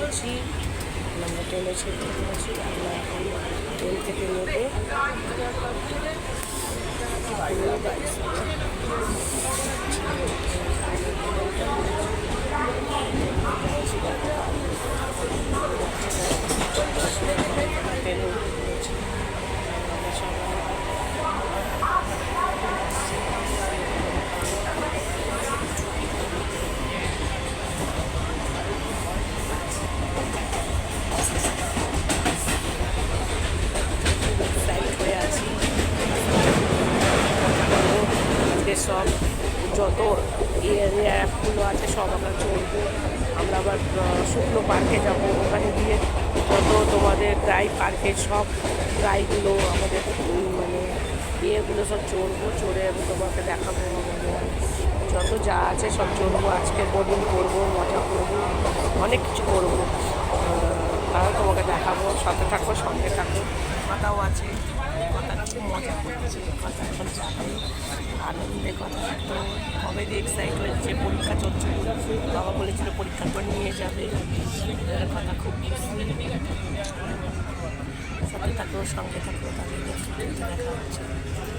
করছি। আমরা ট্রেনে ছেড়ে দিয়েছি। আমরা এখন ট্রেন থেকে নেবে সব যত অ্যাপগুলো আছে সব আমরা চলবো। আমরা আবার শুকনো পার্কে যাব, ওখানে গিয়ে যত তোমাদের ড্রাই পার্কের সব ড্রাইগুলো আমাদের মানে ইয়েগুলো সব চড়বো, চড়ে আমি তোমাকে দেখাবো। যত যা আছে সব চড়বো, আজকে বোটিং করবো, মজা করবো, অনেক কিছু করবো। তাও তোমাকে দেখাবো, সাথে থাকবো, সঙ্গে থাকবো। কথাও আছে, কথা খুব মজা করছে, কথা এখন যাবে, আনন্দে কথা থাকবো। কবে দিয়ে এক্সাইট হয়েছে, পরীক্ষা চলছে, বাবা বলেছিল পরীক্ষা করে নিয়ে যাবে, কথা খুব খুশি। সাথে থাকবো, সঙ্গে থাকবো, তাদের দেখা হচ্ছে।